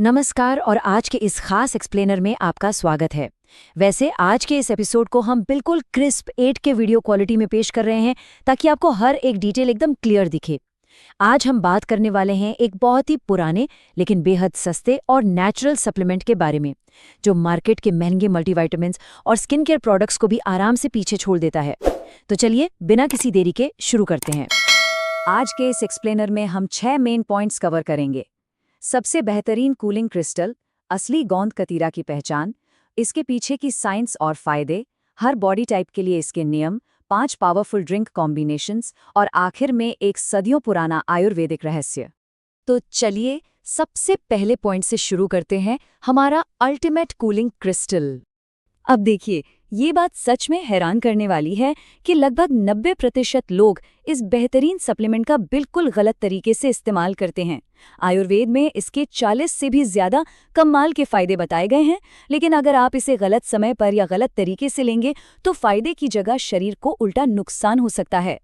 नमस्कार और आज के इस खास एक्सप्लेनर में आपका स्वागत है। वैसे आज के इस एपिसोड को हम बिल्कुल क्रिस्प 8 के वीडियो क्वालिटी में पेश कर रहे हैं ताकि आपको हर एक डिटेल एकदम क्लियर दिखे। आज हम बात करने वाले हैं एक बहुत ही पुराने लेकिन बेहद सस्ते और नेचुरल सप्लीमेंट के बारे में, जो मार्केट के महंगे मल्टीविटामिन्स और स्किन केयर प्रोडक्ट्स को भी आराम से पीछे छोड़ देता है। तो चलिए बिना किसी देरी के शुरू करते हैं। आज के इस एक्सप्लेनर में हम 6 मेन पॉइंट्स कवर करेंगे। सबसे बेहतरीन कूलिंग क्रिस्टल, असली गोंद कतीरा की पहचान, इसके पीछे की साइंस और फायदे, हर बॉडी टाइप के लिए इसके नियम, 5 पावरफुल ड्रिंक कॉम्बिनेशंस और आखिर में एक सदियों पुराना आयुर्वेदिक रहस्य। तो चलिए सबसे पहले पॉइंट से शुरू करते हैं, हमारा अल्टीमेट कूलिंग क्रिस्टल। अब देखिए, ये बात सच में हैरान करने वाली है कि लगभग 90% लोग इस बेहतरीन सप्लीमेंट का बिल्कुल गलत तरीके से इस्तेमाल करते हैं। आयुर्वेद में इसके 40 से भी ज्यादा कमाल के फायदे बताए गए हैं, लेकिन अगर आप इसे गलत समय पर या गलत तरीके से लेंगे तो फायदे की जगह शरीर को उल्टा नुकसान हो सकता है।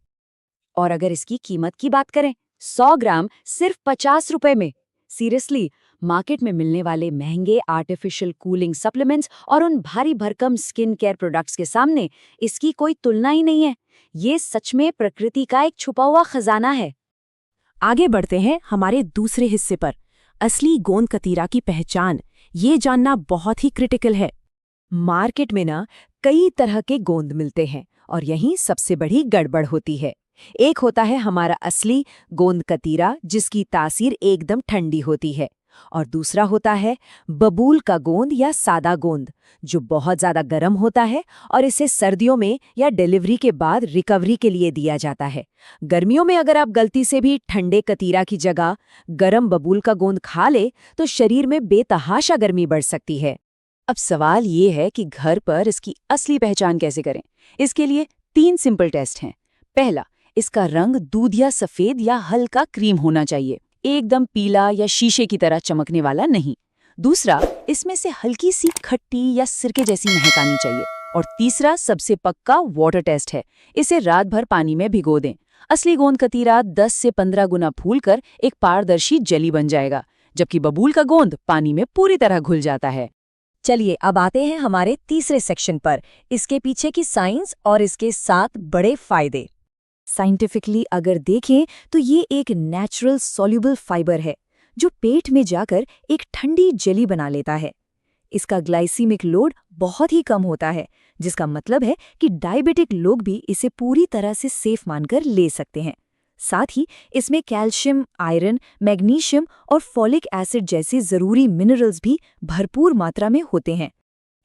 और अगर इसकी कीमत की बात करें, 100 ग्राम सिर्फ 50 रुपए में। सीरियसली, मार्केट में मिलने वाले महंगे आर्टिफिशियल कूलिंग सप्लीमेंट्स और उन भारी भरकम स्किन केयर प्रोडक्ट्स के सामने इसकी कोई तुलना ही नहीं है। ये सच में प्रकृति का एक छुपा हुआ खजाना है। आगे बढ़ते हैं हमारे दूसरे हिस्से पर, असली गोंद कतीरा की पहचान। ये जानना बहुत ही क्रिटिकल है। मार्केट में ना कई तरह के गोंद मिलते हैं और यहीं सबसे बड़ी गड़बड़ होती है। एक होता है हमारा असली गोंद कतीरा, जिसकी तासीर एकदम ठंडी होती है, और दूसरा होता है बबूल का गोंद या सादा गोंद, जो बहुत ज्यादा गर्म होता है और इसे सर्दियों में या डिलीवरी के बाद रिकवरी के लिए दिया जाता है। गर्मियों में अगर आप गलती से भी ठंडे कतीरा की जगह गर्म बबूल का गोंद खा ले तो शरीर में बेतहाशा गर्मी बढ़ सकती है। अब सवाल ये है कि घर पर इसकी असली पहचान कैसे करें। इसके लिए 3 सिंपल टेस्ट हैं। पहला, इसका रंग दूधिया सफेद या हल्का क्रीम होना चाहिए, एकदम पीला या शीशे की तरह चमकने वाला नहीं। दूसरा, इसमें से हल्की सी खट्टी या सिरके जैसी महक आनी चाहिए। और तीसरा सबसे पक्का वाटर टेस्ट है। इसे रात भर पानी में भिगो दें। असली गोंद कतीरा 10 से 15 गुना फूलकर एक पारदर्शी जली बन जाएगा, जबकि बबूल का गोंद पानी में पूरी तरह घुल जाता है। चलिए अब आते हैं हमारे तीसरे सेक्शन पर, इसके पीछे की साइंस और इसके 7 बड़े फायदे। साइंटिफिकली अगर देखें तो ये एक नेचुरल सॉल्युबल फाइबर है जो पेट में जाकर एक ठंडी जेली बना लेता है। इसका ग्लाइसीमिक लोड बहुत ही कम होता है, जिसका मतलब है कि डायबिटिक लोग भी इसे पूरी तरह से सेफ मानकर ले सकते हैं। साथ ही इसमें कैल्शियम, आयरन, मैग्नीशियम और फॉलिक एसिड जैसे जरूरी मिनरल्स भी भरपूर मात्रा में होते हैं।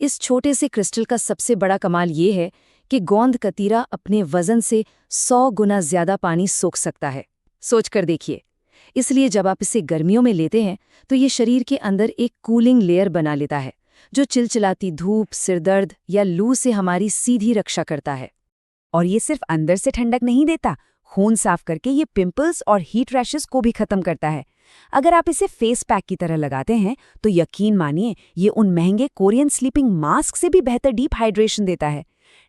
इस छोटे से क्रिस्टल का सबसे बड़ा कमाल ये है कि गोंद कतीरा अपने वजन से 100 गुना ज्यादा पानी सोख सकता है। सोच कर देखिए। इसलिए जब आप इसे गर्मियों में लेते हैं तो ये शरीर के अंदर एक कूलिंग लेयर बना लेता है, जो चिलचिलाती धूप, सिरदर्द या लू से हमारी सीधी रक्षा करता है। और ये सिर्फ अंदर से ठंडक नहीं देता, खून साफ करके ये पिंपल्स और हीट रैशेस को भी खत्म करता है। अगर आप इसे फेस पैक की तरह लगाते हैं तो यकीन मानिए ये उन महंगे कोरियन स्लीपिंग मास्क से भी बेहतर डीप हाइड्रेशन देता है।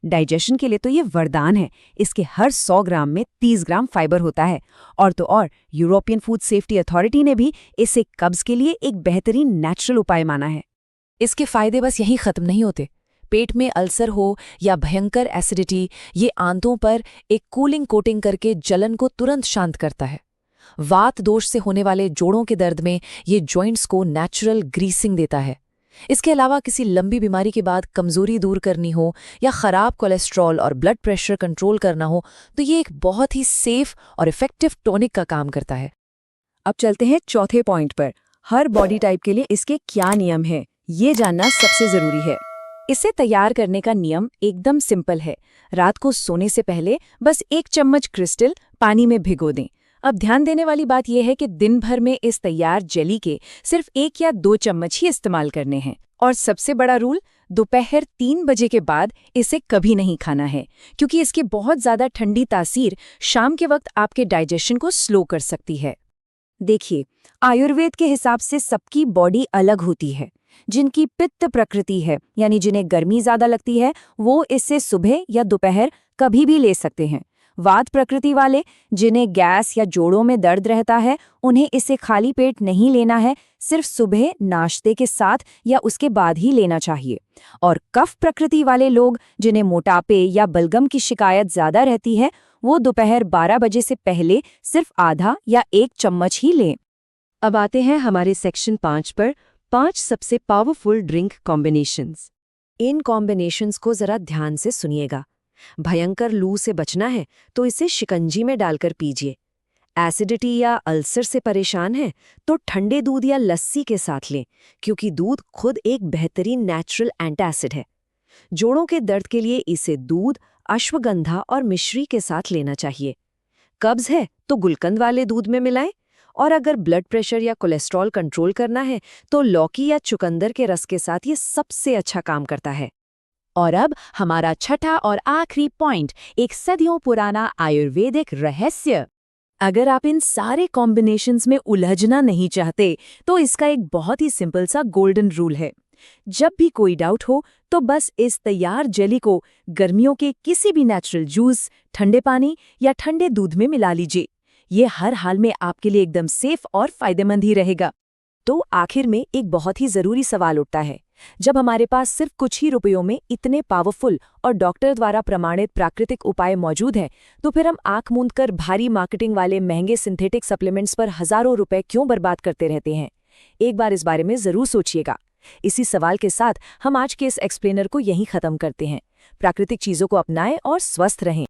डाइजेशन के लिए तो ये वरदान है। इसके हर 100 ग्राम में 30 ग्राम फाइबर होता है। और तो और यूरोपियन फूड सेफ्टी अथॉरिटी ने भी इसे कब्ज के लिए एक बेहतरीन नेचुरल उपाय माना है। इसके फायदे बस यहीं खत्म नहीं होते। पेट में अल्सर हो या भयंकर एसिडिटी, ये आंतों पर एक कूलिंग कोटिंग करके जलन को तुरंत शांत करता है। वात दोष से होने वाले जोड़ों के दर्द में ये जॉइंट्स को नेचुरल ग्रीसिंग देता है। इसके अलावा किसी लंबी बीमारी के बाद कमजोरी दूर करनी हो या खराब कोलेस्ट्रॉल और ब्लड प्रेशर कंट्रोल करना हो तो ये एक बहुत ही सेफ और इफेक्टिव टॉनिक का काम करता है। अब चलते हैं चौथे पॉइंट पर। हर बॉडी टाइप के लिए इसके क्या नियम है, ये जानना सबसे जरूरी है। इसे तैयार करने का नियम एकदम सिंपल है। रात को सोने से पहले बस 1 चम्मच क्रिस्टल पानी में भिगो दें। अब ध्यान देने वाली बात यह है कि दिन भर में इस तैयार जेली के सिर्फ 1 या 2 चम्मच ही इस्तेमाल करने हैं। और सबसे बड़ा रूल, दोपहर 3 बजे के बाद इसे कभी नहीं खाना है, क्योंकि इसकी बहुत ज्यादा ठंडी तासीर शाम के वक्त आपके डाइजेशन को स्लो कर सकती है। देखिए, आयुर्वेद के हिसाब से सबकी बॉडी अलग होती है। जिनकी पित्त प्रकृति है, यानी जिन्हें गर्मी ज्यादा लगती है, वो इसे सुबह या दोपहर कभी भी ले सकते हैं। वात प्रकृति वाले, जिन्हें गैस या जोड़ों में दर्द रहता है, उन्हें इसे खाली पेट नहीं लेना है, सिर्फ सुबह नाश्ते के साथ या उसके बाद ही लेना चाहिए। और कफ प्रकृति वाले लोग, जिन्हें मोटापे या बलगम की शिकायत ज्यादा रहती है, वो दोपहर 12 बजे से पहले सिर्फ आधा या 1 चम्मच ही लें। अब आते हैं हमारे सेक्शन 5 पर, 5 सबसे पावरफुल ड्रिंक कॉम्बिनेशंस। इन कॉम्बिनेशंस को जरा ध्यान से सुनिएगा। भयंकर लू से बचना है तो इसे शिकंजी में डालकर पीजिए। एसिडिटी या अल्सर से परेशान है तो ठंडे दूध या लस्सी के साथ लें, क्योंकि दूध खुद एक बेहतरीन नेचुरल एंटासिड है। जोड़ों के दर्द के लिए इसे दूध, अश्वगंधा और मिश्री के साथ लेना चाहिए। कब्ज है तो गुलकंद वाले दूध में मिलाएं, और अगर ब्लड प्रेशर या कोलेस्ट्रॉल कंट्रोल करना है तो लौकी या चुकंदर के रस के साथ ये सबसे अच्छा काम करता है। और अब हमारा छठा और आखिरी पॉइंट, एक सदियों पुराना आयुर्वेदिक रहस्य। अगर आप इन सारे कॉम्बिनेशंस में उलझना नहीं चाहते तो इसका एक बहुत ही सिंपल सा गोल्डन रूल है। जब भी कोई डाउट हो तो बस इस तैयार जेली को गर्मियों के किसी भी नेचुरल जूस, ठंडे पानी या ठंडे दूध में मिला लीजिए। ये हर हाल में आपके लिए एकदम सेफ और फायदेमंद ही रहेगा। तो आखिर में एक बहुत ही जरूरी सवाल उठता है, जब हमारे पास सिर्फ कुछ ही रुपयों में इतने पावरफुल और डॉक्टर द्वारा प्रमाणित प्राकृतिक उपाय मौजूद हैं, तो फिर हम आंख मूंद कर भारी मार्केटिंग वाले महंगे सिंथेटिक सप्लीमेंट्स पर हजारों रुपए क्यों बर्बाद करते रहते हैं? एक बार इस बारे में जरूर सोचिएगा। इसी सवाल के साथ हम आज के इस एक्सप्लेनर को यहीं खत्म करते हैं। प्राकृतिक चीजों को अपनाएं और स्वस्थ रहें।